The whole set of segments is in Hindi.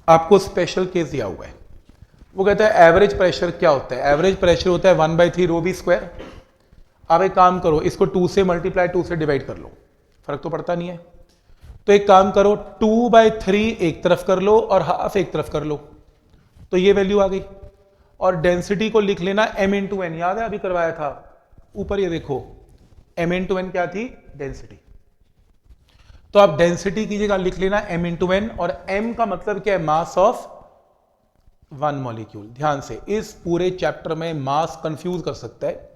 आपको स्पेशल केस दिया हुआ है, वो कहता है एवरेज प्रेशर क्या होता है। एवरेज प्रेशर होता है 1/3 रो बी स्क्वायर। आप एक काम करो, इसको 2 से मल्टीप्लाई 2 से डिवाइड कर लो, फर्क तो पड़ता नहीं है। तो एक काम करो, 2/3 एक तरफ कर लो और हाफ एक तरफ कर लो, तो ये वैल्यू आ गई। और डेंसिटी को लिख लेना m इंटू एन, याद है अभी करवाया था ऊपर, ये देखो m इंटू एन क्या थी, डेंसिटी। तो आप डेंसिटी की जगह लिख लेना m इंटू एन, और m का मतलब क्या है, मास ऑफ वन मॉलिक्यूल। ध्यान से, इस पूरे चैप्टर में मास कंफ्यूज कर सकता है,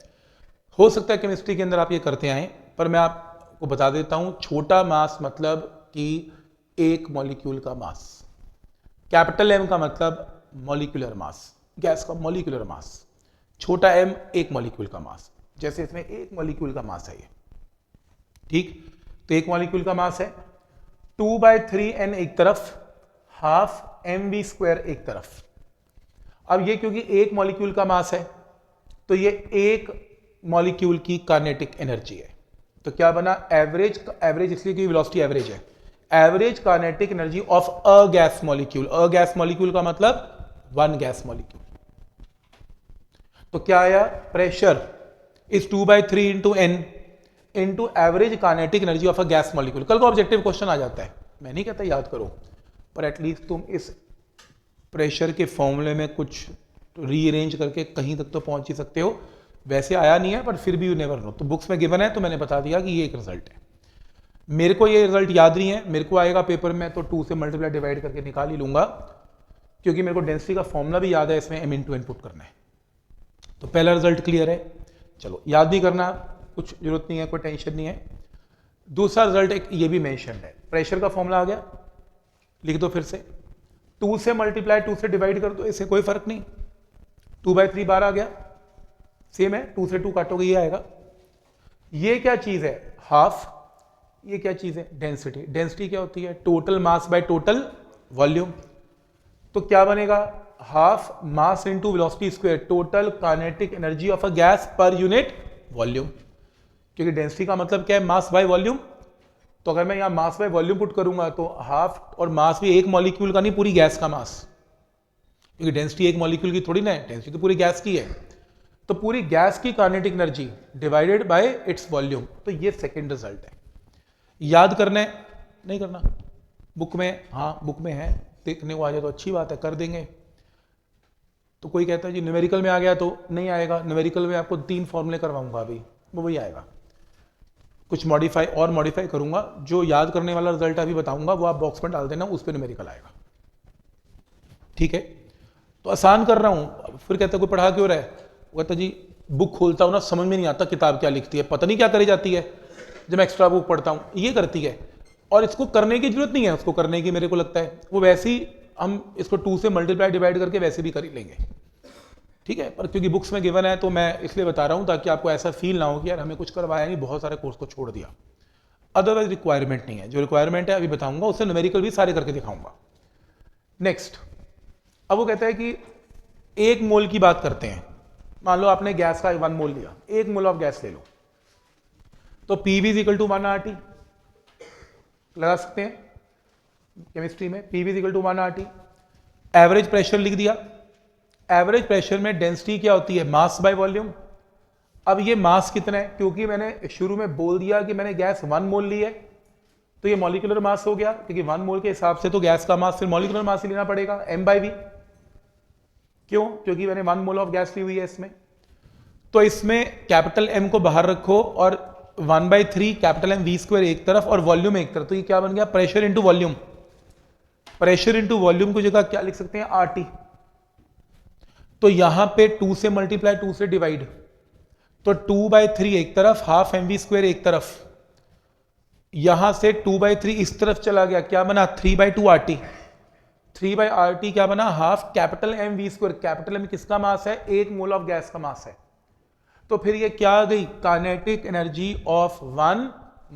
हो सकता है केमिस्ट्री के अंदर आप ये करते आए, पर मैं आपको बता देता हूं, छोटा मास मतलब कि एक मॉलिक्यूल का मास, कैपिटल एम का मतलब मॉलिक्यूलर मास, गैस का मॉलिक्यूलर मास, छोटा एम एक मॉलिक्यूल का मास, जैसे इसमें एक मॉलिक्यूल का मास है ये, ठीक। तो एक मॉलिक्यूल का मास है, 2/3 n एक तरफ, हाफ mv स्क्वायर एक तरफ। अब ये क्योंकि एक मॉलिक्यूल का मास है, तो ये एक मॉलिक्यूल की काइनेटिक एनर्जी है। तो क्या बना, एवरेज, एवरेज इसलिए कि वेलोसिटी एवरेज है, average kinetic energy of a gas molecule. A gas molecule का मतलब वन गैस मॉलिक्यूल। तो क्या आया, pressure is 2/3 into n into average kinetic energy of a gas molecule. कल को ऑब्जेक्टिव क्वेश्चन आ जाता है, मैं नहीं कहता याद करो, पर एटलीस्ट तुम इस प्रेशर के फॉर्मूले में कुछ रीअरेंज करके कहीं तक तो पहुंच ही सकते हो। वैसे आया नहीं है, पर फिर भी यू नेवर नो, तो बुक्स में गिवन है तो मैंने बता दिया कि ये एक रिजल्ट है। मेरे को ये रिजल्ट याद नहीं है, मेरे को आएगा पेपर में तो 2 से मल्टीप्लाई डिवाइड करके निकाल ही लूंगा, क्योंकि मेरे को डेंसिटी का फॉर्मूला भी याद है, इसमें m इंटू एन पुट करना है। तो पहला रिजल्ट क्लियर है, चलो याद नहीं करना, कुछ जरूरत नहीं है, कोई टेंशन नहीं है। दूसरा रिजल्ट एक ये भी मेंशन है, प्रेशर का फॉर्मूला आ गया, लिख दो फिर से, 2 से मल्टीप्लाई 2 से डिवाइड कर दो, इससे कोई फर्क नहीं, 2/3 बार आ गया, सेम है, 2 से 2 काटोगे ये आएगा। ये क्या चीज है, हाफ, ये क्या चीज है, डेंसिटी। डेंसिटी क्या होती है, total mass by total volume. तो क्या बनेगा, half mass into velocity square, total kinetic energy of a gas per unit volume, क्योंकि डेंसिटी का मतलब क्या है, मास बाय वॉल्यूम। तो अगर मैं यहां मास बाय वॉल्यूम पुट करूंगा तो हाफ, और मास भी एक मॉलिक्यूल का नहीं, पूरी गैस का मास, क्योंकि डेंसिटी एक मॉलिक्यूल की थोड़ी ना है, डेंसिटी तो पूरी गैस की है। तो पूरी गैस की kinetic energy divided by its volume. तो ये सेकंड रिजल्ट है, याद करना है, नहीं करना, बुक में, हाँ बुक में है, देखने को आ जाए तो अच्छी बात है, कर देंगे। तो कोई कहता है जी न्यूमेरिकल में आ गया, तो नहीं आएगा, न्यूमेरिकल में आपको 3 फॉर्मूले करवाऊंगा अभी, वो वही आएगा, कुछ मॉडिफाई और मॉडिफाई करूंगा। जो याद करने वाला रिजल्ट अभी बताऊंगा वो आप बॉक्स में डाल देना, उस पर न्यूमेरिकल आएगा, ठीक है। तो आसान कर रहा हूं, फिर कहता है कोई पढ़ा क्यों रहा है, वो कहता जी बुक खोलता हूं ना, समझ में नहीं आता किताब क्या लिखती है, पता नहीं क्या करी जाती है जब मैं एक्स्ट्रा बुक पढ़ता हूं, ये करती है। और इसको करने की जरूरत नहीं है, उसको करने की मेरे को लगता है, वो वैसे ही हम इसको 2 से मल्टीप्लाई डिवाइड करके वैसे भी कर ही लेंगे, ठीक है। पर क्योंकि बुक्स में गिवन है तो मैं इसलिए बता रहा हूं, ताकि आपको ऐसा फील ना हो कि यार हमें कुछ करवाया नहीं, बहुत सारे कोर्स को छोड़ दिया। अदरवाइज रिक्वायरमेंट नहीं है, जो रिक्वायरमेंट है अभी बताऊंगा, उससे न्यूमेरिकल भी सारे करके दिखाऊंगा। नेक्स्ट, अब वो कहता है कि 1 मोल की बात करते हैं। मान लो आपने गैस का 1 मोल लिया, 1 मोल ऑफ गैस ले लो, तो PV is equal to 1 RT लगा सकते हैं केमिस्ट्री में, PV is equal to 1 RT। Average pressure लिख दिया, एवरेज प्रेशर में डेंसिटी क्या होती है, मास बाय वॉल्यूम। अब ये मास कितना है, क्योंकि मैंने शुरू में बोल दिया कि मैंने गैस 1 मोल ली है, तो ये मॉलिक्यूलर मास हो गया, क्योंकि 1 मोल के हिसाब से तो गैस का मास फिर मॉलिक्यूलर मास ही लेना पड़ेगा, m/v। क्यों, क्योंकि मैंने 1 मोल ऑफ गैस ली हुई है इसमें। तो इसमें कैपिटल M को बाहर रखो, और 1/3 कैपिटल M v स्क्वायर एक तरफ और वॉल्यूम एक तरफ, तो ये क्या बन गया, pressure into volume. Pressure into volume की जगह क्या लिख सकते हैं, RT। तो यहां पे 2 से मल्टीप्लाई 2 से डिवाइड, तो 2/3 एक तरफ, हाफ mv स्क्वायर एक तरफ, यहां से 2/3 इस तरफ चला गया, क्या बना, 3/2 RT। 3/RT क्या बना, half capital M v square. Capital M किसका मास है, 1 मोल ऑफ गैस का मास है। तो फिर ये क्या आ गई, kinetic energy of 1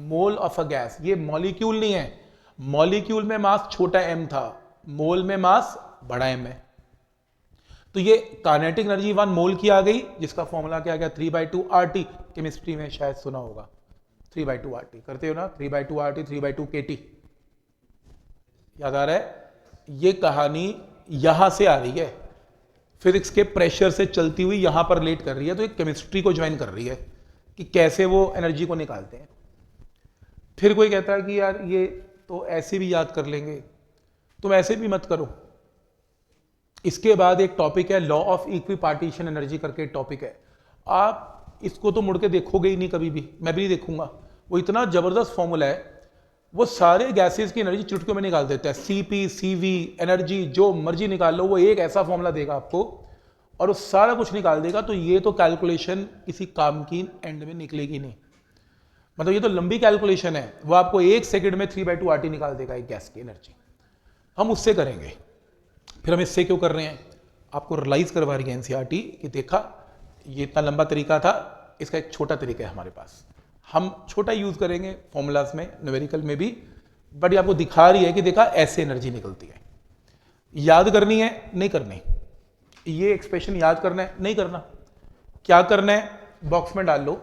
mole of a gas. ये मॉलिक्यूल नहीं है, मॉलिक्यूल में मास छोटा m था, मोल में मास बड़ा m है। तो ये काइनेटिक एनर्जी 1 मोल की आ गई, जिसका फॉर्मूला क्या आ गया, 3/2 RT। केमिस्ट्री में शायद सुना होगा, 3/2 RT करते हो ना, 3/2 RT 3/2 KT, याद आ रहा है। ये कहानी यहां से आ रही है, फिजिक्स के प्रेशर से चलती हुई यहां पर रिलेट कर रही है, तो एक केमिस्ट्री को ज्वाइन कर रही है कि कैसे वो एनर्जी को निकालते हैं। फिर कोई कहता है कि यार ये तो ऐसे भी याद कर लेंगे, तुम ऐसे भी मत करो। इसके बाद एक टॉपिक है लॉ ऑफ इक्विपार्टीशन एनर्जी करके एक टॉपिक है, आप इसको तो मुड़ के देखोगे ही नहीं कभी भी, मैं भी नहीं देखूंगा। वो इतना जबरदस्त फॉर्मूला है, वो सारे गैसेस की एनर्जी चुटकियों में निकाल देता है। सीपी, सीवी, एनर्जी जो मर्जी निकाल लो, वो एक ऐसा फॉर्मूला देगा आपको और वो सारा कुछ निकाल देगा। तो ये तो कैलकुलेशन किसी काम की एंड में निकलेगी नहीं, मतलब ये तो लंबी कैलकुलेशन है। वो आपको 1 सेकंड में 3/2 RT निकाल देगा एक गैस की एनर्जी। हम उससे करेंगे। फिर हम इससे क्यों कर रहे हैं, आपको रियलाइज करवा रही है एनसीईआरटी कि देखा ये इतना लंबा तरीका था, इसका एक छोटा तरीका है हमारे पास, हम छोटा यूज करेंगे फॉर्मूलाज में, न्यूमेरिकल में भी, बट ये आपको दिखा रही है कि देखा ऐसे एनर्जी निकलती है। याद करनी है, नहीं करनी, ये एक्सप्रेशन याद करना है, नहीं करना। क्या करना है, बॉक्स में डाल लो,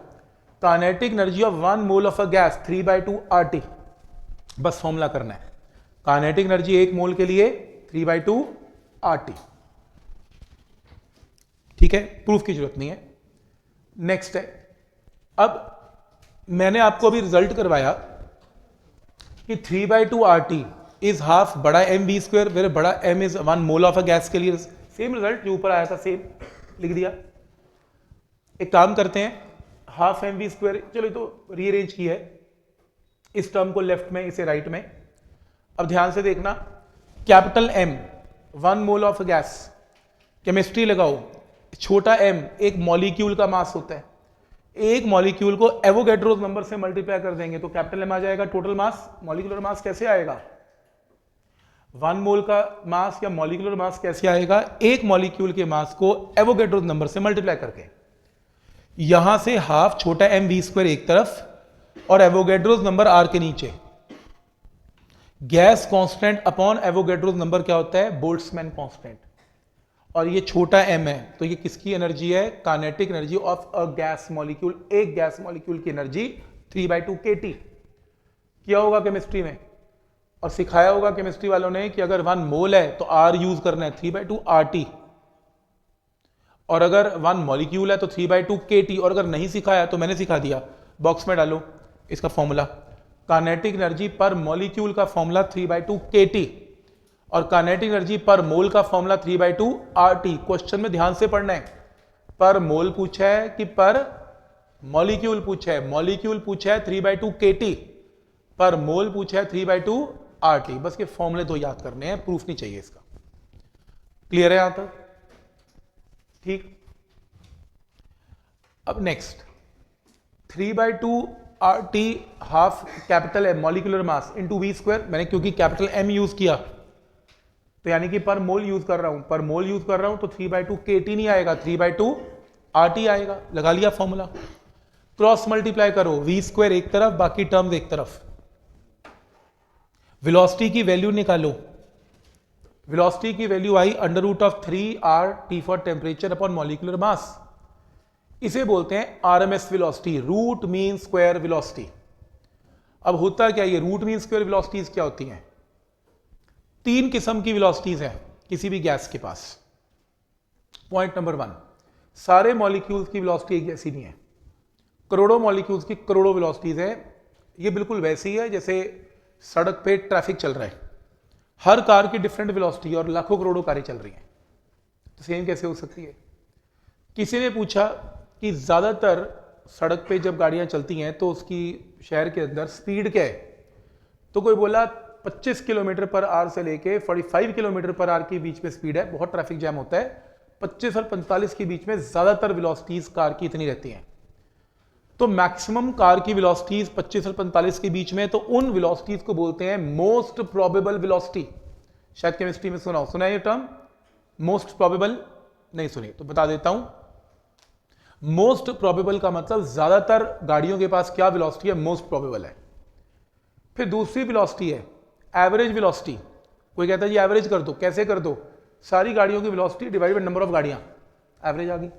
kinetic energy of 1 mole of a gas 3/2 RT, बस फॉर्मूला करना है। काइनेटिक एनर्जी 1 मोल के लिए 3/2 RT, ठीक है, प्रूफ की जरूरत नहीं है। नेक्स्ट है, अब मैंने आपको अभी रिजल्ट करवाया कि 3/2 RT इज हाफ बड़ा mv², वेर बड़ा m is 1 mole of a gas के लिए सेम रिजल्ट जो ऊपर आया था, सेम लिख दिया। एक काम करते हैं, हाफ mv², चलो तो रीअरेंज की है, इस टर्म को लेफ्ट में, इसे राइट में। अब ध्यान से देखना, capital M 1 mole of gas, chemistry लगाओ, छोटा m एक मॉलिक्यूल का मास होता है, एक मॉलिक्यूल को एवोगैड्रोस नंबर से मल्टीप्लाई कर देंगे तो कैपिटल M आ जाएगा। टोटल मास, मॉलिक्यूलर मास कैसे आएगा, 1 मोल का मास या मॉलिक्यूलर मास कैसे आएगा, एक मॉलिक्यूल के मास को एवोगैड्रोस नंबर से मल्टीप्लाई करके। यहां से हाफ छोटा mv² एक तरफ और एवोगैड्रोस नंबर r के नीचे। Gas constant upon Avogadro's number क्या होता है, बोल्ट्जमैन कांस्टेंट, और ये छोटा m है, तो ये किसकी एनर्जी है, kinetic energy of a gas molecule, एक गैस मॉलिक्यूल की एनर्जी 3/2 kT। किया होगा केमिस्ट्री में और सिखाया होगा केमिस्ट्री वालों ने कि अगर 1 मोल है तो R यूज करना है 3/2 RT, और अगर 1 मॉलिक्यूल है तो 3/2 kT, और अगर नहीं सिखाया तो मैंने सिखा दिया, बॉक्स में डालो इसका फॉर्मूला। काइनेटिक एनर्जी पर मॉलिक्यूल का फॉर्मूला 3/2 kT और काइनेटिक एनर्जी पर मोल का फॉर्मूला 3/2 RT। क्वेश्चन में ध्यान से पढ़ना है, पर मोल पूछा है कि पर मॉलिक्यूल पूछा है, मॉलिक्यूल पूछा है 3/2 kT, पर मोल पूछा है 3/2 RT। बस के फॉर्मूले दो याद करने हैं, प्रूफ नहीं चाहिए इसका। क्लियर है यहां तक, ठीक। अब next 3/2 RT half capital M molecular mass into v², मैंने क्योंकि कैपिटल M यूज किया तो यानी कि पर मोल यूज कर रहा हूं, पर मोल यूज कर रहा हूं तो 3/2 kT नहीं आएगा, 3/2 RT आएगा। लगा लिया फॉर्मूला, क्रॉस मल्टीप्लाई करो, v² एक तरफ बाकी टर्म्स एक तरफ। वेलोसिटी की वैल्यू निकालो, वेलोसिटी की वैल्यू आई √3RT for temperature upon molecular mass. इसे बोलते हैं RMS velocity, root mean square velocity. अब होता क्या, ये रूट मीन स्क्वायर वेलोसिटीज क्या होती हैं, 3 किस्म की वेलोसिटीज हैं किसी भी गैस के पास। पॉइंट नंबर 1, सारे मॉलिक्यूल्स की वेलोसिटी एक जैसी नहीं है, करोड़ों मॉलिक्यूल्स की करोड़ों वेलोसिटीज है। ये बिल्कुल वैसी है जैसे सड़क पे ट्रैफिक चल रहा है, हर कार की डिफरेंट वेलोसिटी और लाखों करोड़ों कारें चल रही हैं, तो सेम कैसे हो सकती है। किसी ने पूछा कि ज्यादातर सड़क पे जब गाड़ियां चलती हैं तो उसकी शहर के अंदर स्पीड क्या है, तो कोई बोला 25 किलोमीटर पर आवर से लेके 45 किलोमीटर पर आवर के बीच में स्पीड है, बहुत ट्रैफिक जैम होता है। 25 और 45 के बीच में ज्यादातर वेलोसिटीज कार की इतनी रहती हैं, तो मैक्सिमम कार की वेलोसिटीज 25 और 45 के बीच में, तो उन वेलोसिटीज को बोलते हैं मोस्ट प्रोबेबल वेलोसिटी। शायद केमिस्ट्री में सुना है ये टर्म, मोस्ट प्रोबेबल, नहीं सुनी तो बता देता हूं। मोस्ट प्रोबेबल का मतलब ज्यादातर गाड़ियों के पास क्या वेलोसिटी है, मोस्ट प्रोबेबल है। फिर दूसरी वेलोसिटी है एवरेज वेलोसिटी। कोई कहता है जी एवरेज कर दो, कैसे कर दो, सारी गाड़ियों की velocity divide by number of गाड़ियां, एवरेज आ गई।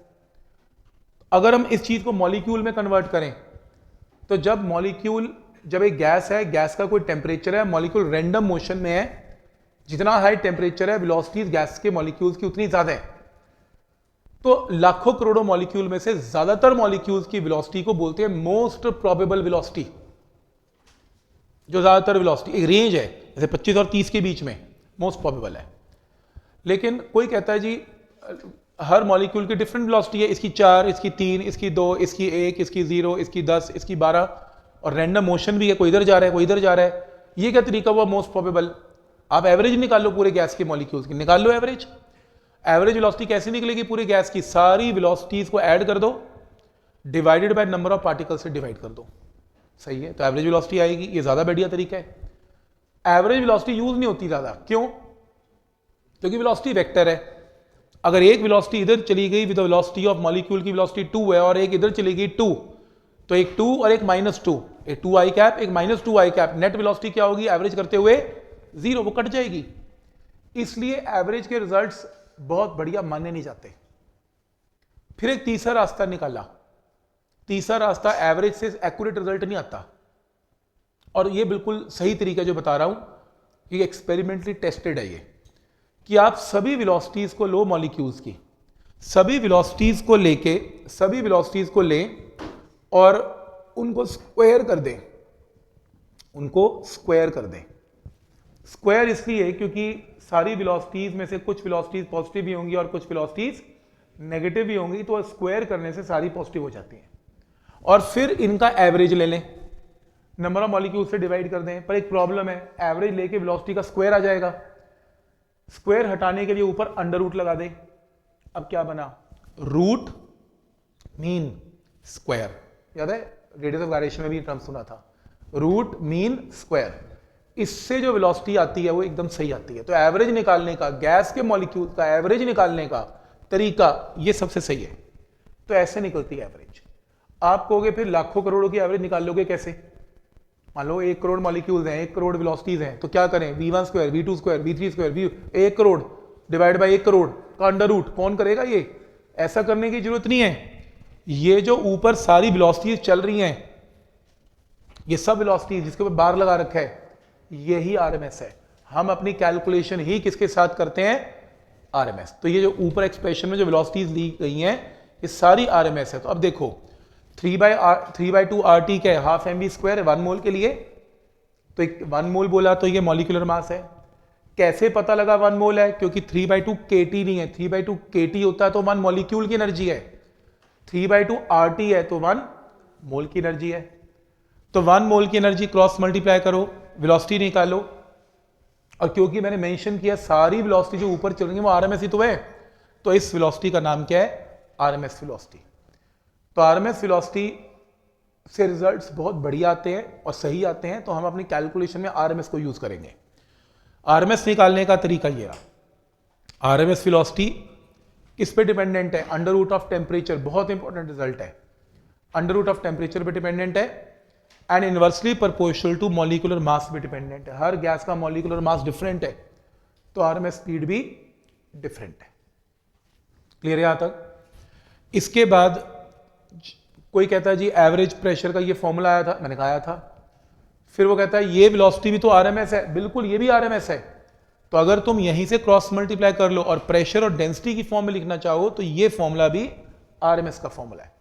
अगर हम इस चीज को मॉलिक्यूल में कन्वर्ट करें तो जब एक गैस है, गैस का कोई टेम्परेचर है, मॉलिक्यूल रैंडम मोशन में है, जितना हाई टेम्परेचर है, वेलोसिटीज गैस के मॉलिक्यूल्स की उतनी ज्यादा है। तो लाखों करोड़ों मॉलिक्यूल में से ज्यादातर मॉलिक्यूल्स की वेलोसिटी को बोलते हैं मोस्ट प्रोबेबल वेलोसिटी। जो ज्यादातर वेलोसिटी, एक रेंज है जैसे 25 और 30 के बीच में, मोस्ट प्रोबेबल है। लेकिन कोई कहता है जी हर मॉलिक्यूल की डिफरेंट वेलोसिटी है, इसकी 4, इसकी 3, इसकी 2, इसकी 1, इसकी 0, इसकी 10, इसकी 12, और रैंडम मोशन भी है, कोई इधर जा रहा है कोई इधर जा रहा है। ये क्या तरीका हुआ मोस्ट प्रोबेबल? आप एवरेज निकाल लो पूरे गैस के मॉलिक्यूल्स की, निकाल लो एवरेज। एवरेज वेलोसिटी कैसे निकलेगी पूरी गैस की? सारी वेलोसिटीज को ऐड कर दो, divided by number of particle से डिवाइड कर दो। सही है, तो एवरेज वेलोसिटी आएगी। ये ज्यादा बढ़िया तरीका है। एवरेज वेलोसिटी यूज नहीं होती ज्यादा, क्यों? क्योंकि वेलोसिटी वेक्टर है। अगर एक वेलोसिटी इधर चली गई with the velocity of molecule की वेलोसिटी 2 है और एक इधर चली गई 2, तो एक 2 और एक -2, एक 2 आई कैप एक -2 आई कैप, नेट वेलोसिटी क्या होगी एवरेज करते हुए? 0, वो कट जाएगी। इसलिए एवरेज के रिजल्ट्स बहुत बढ़िया माने नहीं जाते। फिर एक तीसरा रास्ता निकाला। तीसरा रास्ता, एवरेज से एक्यूरेट रिजल्ट नहीं आता, और ये बिल्कुल सही तरीका जो बता रहा हूं, ये एक्सपेरिमेंटली टेस्टेड है ये, कि आप सभी वेलोसिटीज को लो, मॉलिक्यूल्स की सभी वेलोसिटीज को लेके, सभी वेलोसिटीज को लें और उनको स्क्वायर कर दें, उनको स्क्वायर कर दें। स्क्वायर इसलिए क्योंकि सारी वेलोसिटीज में से कुछ वेलोसिटीज पॉजिटिव भी होंगी और कुछ वेलोसिटीज नेगेटिव भी होंगी, तो स्क्वायर करने से सारी पॉजिटिव हो जाती हैं। और फिर इनका एवरेज ले लें, नंबर ऑफ मॉलिक्यूल से डिवाइड कर दें। पर एक प्रॉब्लम है, एवरेज लेके वेलोसिटी का स्क्वायर आ जाएगा। स्क्वायर हटाने के लिए ऊपर अंडर रूट लगा दें। अब क्या बना? Root mean square. याद है रेडियस ऑफ गायरेशन में भी टर्म सुना था, रूट मीन स्क्वायर। इससे जो वेलोसिटी आती है वो एकदम सही आती है। तो एवरेज निकालने का, गैस के मॉलिक्यूल का एवरेज निकालने का तरीका ये सबसे सही है। तो ऐसे निकलती है एवरेज। आप कहोगे फिर लाखों करोड़ों की एवरेज निकाल लोगे कैसे? मान लो 1 करोड़ मॉलिक्यूल्स हैं, 1 करोड़ वेलोसिटीज हैं, तो क्या करें? v1 square, v2 square, v3 square, 1 crore divide by 1 crore का अंडर रूट। कौन करेगा ये? ऐसा करने की जरूरत नहीं है। ये जो ऊपर सारी वेलोसिटीज चल रही हैं, ये सब वेलोसिटीज जिसके ऊपर बार लगा रखा है, यही आरएमएस है। हम अपनी कैलकुलेशन ही किसके साथ करते हैं? आरएमएस। तो ये जो ऊपर एक्सप्रेशन में जो वेलोसिटीज ली गई हैं, ये सारी आरएमएस है। तो अब देखो 3/2 RT क्या है? हाफ mv स्क्वायर है 1 मोल के लिए। तो 1 मोल बोला तो ये मॉलिक्यूलर मास है। कैसे पता लगा 1 मोल है? क्योंकि 3/2 kT नहीं है, 3/2 kT होता है तो 1 मॉलिक्यूल की एनर्जी है, 3/2 RT है तो 1 मोल की एनर्जी है। तो 1 मोल की एनर्जी क्रॉस मल्टीप्लाई करो, वेलोसिटी निकालो। और क्योंकि मैंने मेंशन किया सारी वेलोसिटी जो ऊपर चल रही है वो आरएमएस ही तो है, तो इस वेलोसिटी का नाम क्या है? RMS velocity. तो आरएमएस वेलोसिटी से रिजल्ट्स बहुत बढ़िया आते हैं और सही आते हैं, तो हम अपनी कैलकुलेशन में आरएमएस को यूज करेंगे। आरएमएस निकालने का तरीका ये रहा। आरएमएस वेलोसिटी किस पे डिपेंडेंट है? Under root of temperature. बहुत इंपॉर्टेंट रिजल्ट है, अंडर रूट ऑफ टेम्परेचर पे डिपेंडेंट है and inversely proportional to molecular mass पे डिपेंडेंट है। हर गैस का मॉलिक्यूलर मास डिफरेंट है, तो आरएमएस स्पीड भी डिफरेंट है। क्लियर है यहां तक? इसके बाद कोई कहता है जी एवरेज प्रेशर का ये फॉर्मूला आया था, मैंने कहा था। फिर वो कहता है ये वेलोसिटी भी तो आरएमएस है। बिल्कुल, ये भी आरएमएस है। तो अगर तुम यहीं से क्रॉस मल्टीप्लाई कर लो और प्रेशर और डेंसिटी की फॉर्म में लिखना चाहो तो ये फॉर्मूला भी आरएमएस का फॉर्मूला है।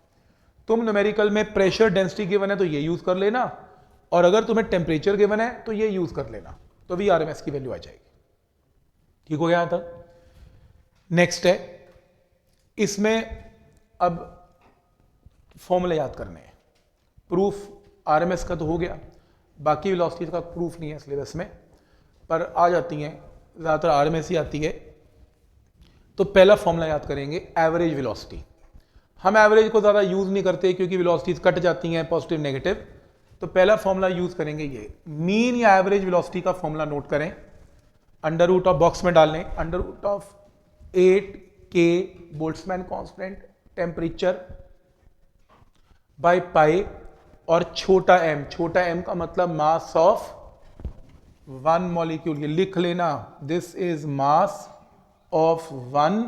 तुम न्यूमेरिकल में प्रेशर डेंसिटी गिवन है तो ये यूज कर लेना, और अगर तुम्हें टेम्परेचर गिवन है तो ये यूज कर लेना, तो भी आरएमएस की वैल्यू आ जाएगी। ठीक हो गया यहां तक? नेक्स्ट है, इसमें अब फॉर्मूला याद करने हैं। प्रूफ आरएमएस का तो हो गया, बाकी वेलोसिटी का प्रूफ नहीं है सिलेबस में, पर आ जाती हैं, ज्यादातर आरएमएस ही आती है। तो पहला फॉर्मूला याद करेंगे, एवरेज वेलोसिटी। हम एवरेज को ज़्यादा यूज़ नहीं करते क्योंकि वेलोसिटीज कट जाती हैं पॉजिटिव नेगेटिव। तो पहला फॉर्मूला यूज़ करेंगे ये, मीन या एवरेज वेलोसिटी का फॉर्मूला नोट करें। अंडर रूट ऑफ बॉक्स में डालने, under root of 8K Boltzmann constant temperature by pi, और छोटा m का मतलब मास ऑफ 1 मॉलिक्यूल। ये लिख लेना, this is mass of 1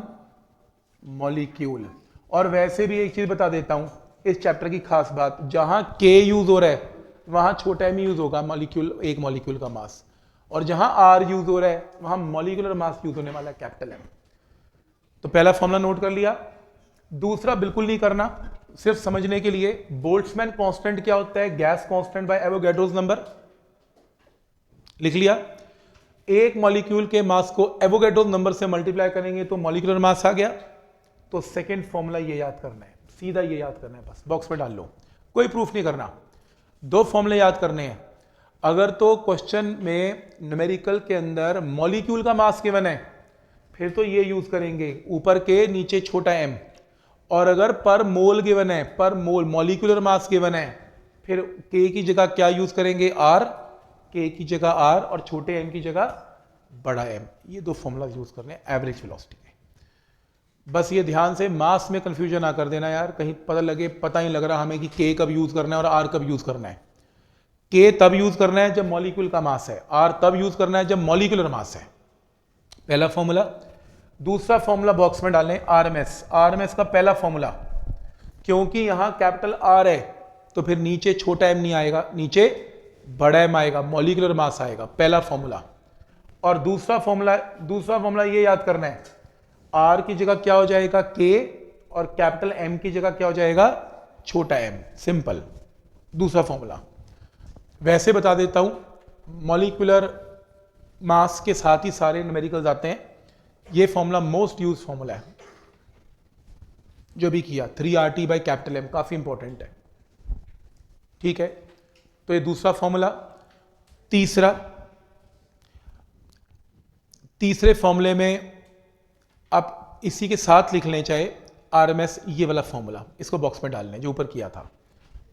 molecule. और वैसे भी एक चीज बता देता हूं, इस चैप्टर की खास बात, जहां K यूज हो रहा है वहां छोटा m यूज होगा, मॉलिक्यूल, एक मॉलिक्यूल का मास। और जहां आर यूज हो रहा है वहां मॉलिक्यूलर मास यूज होने वाला है कैपिटल एम। तो पहला फॉर्मूला नोट कर लिया। दूसरा बिल्कुल नहीं करना, सिर्फ समझने के लिए, बोल्ट्जमैन कांस्टेंट क्या होता है? Gas constant by Avogadro's number. लिख लिया। एक मॉलिक्यूल के मास को एवोगैड्रोस नंबर से मल्टीप्लाई करेंगे तो मॉलिक्यूलर मास आ गया। तो सेकंड फॉर्मूला ये याद करना है, सीधा ये याद करना है, बस बॉक्स में डाल लो, कोई प्रूफ नहीं करना। दो फॉर्मूले याद करने हैं। अगर तो क्वेश्चन में न्यूमेरिकल के अंदर मॉलिक्यूल का मास गिवन है फिर तो ये यूज करेंगे, ऊपर के नीचे छोटा m। और अगर पर मोल गिवन है, पर मोल मॉलिक्यूलर मास गिवन है, फिर k की जगह क्या यूज करेंगे? r, k की जगह r और छोटे m की जगह बड़ा m। ये दो फॉर्मूला यूज करने हैं एवरेज वेलोसिटी के। बस ये ध्यान से मास में कंफ्यूजन ना कर देना यार, कहीं पता ही लग रहा हमें कि k कब यूज करना है और r कब यूज करना है। k तब यूज करना है जब मॉलिक्यूल का मास है, r तब यूज करना है जब मॉलिक्यूलर मास है। पहला फॉर्मूला। दूसरा फॉर्मूला बॉक्स में डालें, आरएमएस। आरएमएस का पहला फॉर्मूला, क्योंकि यहां कैपिटल आर है तो फिर नीचे छोटा एम नहीं आएगा, नीचे बड़ा एम आएगा, मॉलिक्यूलर मास आएगा, पहला फॉर्मूला। और दूसरा फॉर्मूला ये याद करना है, आर की जगह क्या हो जाएगा? के, और कैपिटल एम की जगह क्या हो जाएगा? छोटा एम। सिंपल। दूसरा फॉर्मूला वैसे बता देता हूं, मॉलिक्यूलर मास के साथ ही सारे न्यूमेरिकल्स आते हैं। ये फॉर्मूला मोस्ट यूज फॉर्मूला है जो भी किया, 3RT बाई कैपिटल एम, काफी इंपॉर्टेंट है। ठीक है, तो ये दूसरा फॉर्मूला। तीसरे फॉर्मूले में आप इसी के साथ लिख लें चाहे आरएमएस, ये वाला फॉर्मूला, इसको बॉक्स में डाल लें जो ऊपर किया था।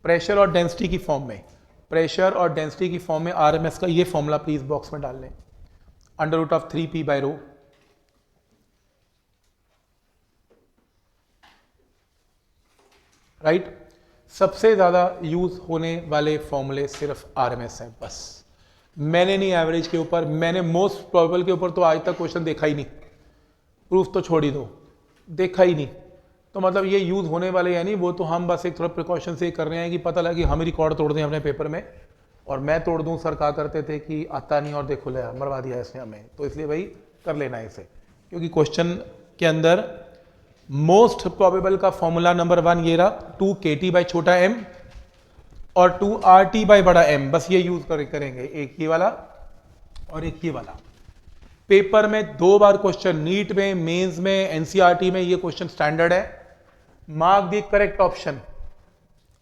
प्रेशर और डेंसिटी की फॉर्म में, प्रेशर और डेंसिटी की फॉर्म में आरएमएस का ये फॉर्मूला प्लीज बॉक्स में डाल लें, √3p बाय रो। राइट। सबसे ज्यादा यूज होने वाले फॉर्मूले सिर्फ आरएमएस हैं बस। मैंने नहीं एवरेज के ऊपर, मैंने मोस्ट प्रोबेबल के ऊपर तो आज तक क्वेश्चन देखा ही नहीं, प्रूफ तो छोड़ ही दो, देखा ही नहीं। तो मतलब ये यूज होने वाले या नहीं वो तो हम बस एक थोड़ा प्रिकॉशन से कर रहे हैं कि पता लगे कि हम रिकॉर्ड तोड़ दें अपने पेपर में और मैं तोड़ दूं। सर कहा करते थे कि आता नहीं और देखो ले मरवा दिया इसने हमें, तो इसलिए भाई कर लेना है इसे, क्योंकि क्वेश्चन के अंदर मोस्ट प्रोबेबल का फॉर्मूला नंबर 1 ये रहा, 2kT बाई छोटा m और 2RT बाई बड़ा m, बस ये यूज करेंगे, एक ये वाला और एक ये वाला। पेपर में 2 बार क्वेश्चन, नीट में, मेंस में, एनसीईआरटी में ये क्वेश्चन स्टैंडर्ड है। Mark the correct option.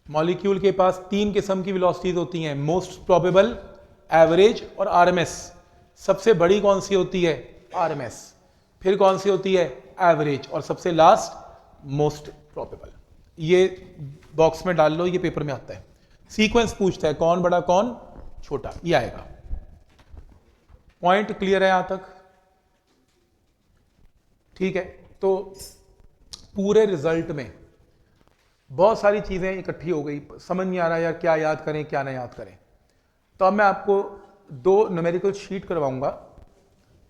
Molecule के पास 3 किस्म की वेलोसिटीज होती हैं, मोस्ट प्रोबेबल, एवरेज और आरएमएस। सबसे बड़ी कौन सी होती है? आरएमएस। फिर कौन सी होती है? एवरेज, और सबसे लास्ट मोस्ट प्रोबेबल। ये बॉक्स में डाल लो, ये पेपर में आता है। सीक्वेंस पूछता है कौन बड़ा कौन छोटा, ये आएगा। पॉइंट क्लियर है यहां तक? ठीक है, तो पूरे रिजल्ट में बहुत सारी चीजें इकट्ठी हो गई, समझ नहीं आ रहा यार क्या याद करें क्या ना याद करें। तो अब मैं आपको 2 न्यूमेरिकल शीट करवाऊंगा।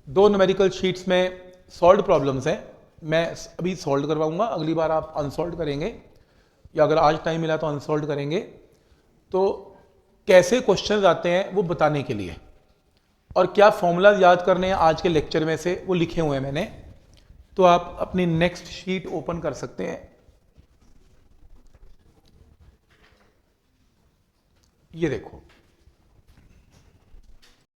2 न्यूमेरिकल शीट्स में सॉल्व प्रॉब्लम्स हैं, मैं अभी सॉल्व करवाऊंगा, अगली बार आप अनसॉल्व करेंगे या अगर आज टाइम मिला तो अनसॉल्व करेंगे। तो कैसे क्वेश्चंस आते हैं वो बताने के लिए, और क्या फॉर्मूला याद करने हैं आज के लेक्चर में से, वो लिखे हुए हैं मैंने। तो आप अपनी नेक्स्ट शीट ओपन कर सकते हैं। ये देखो,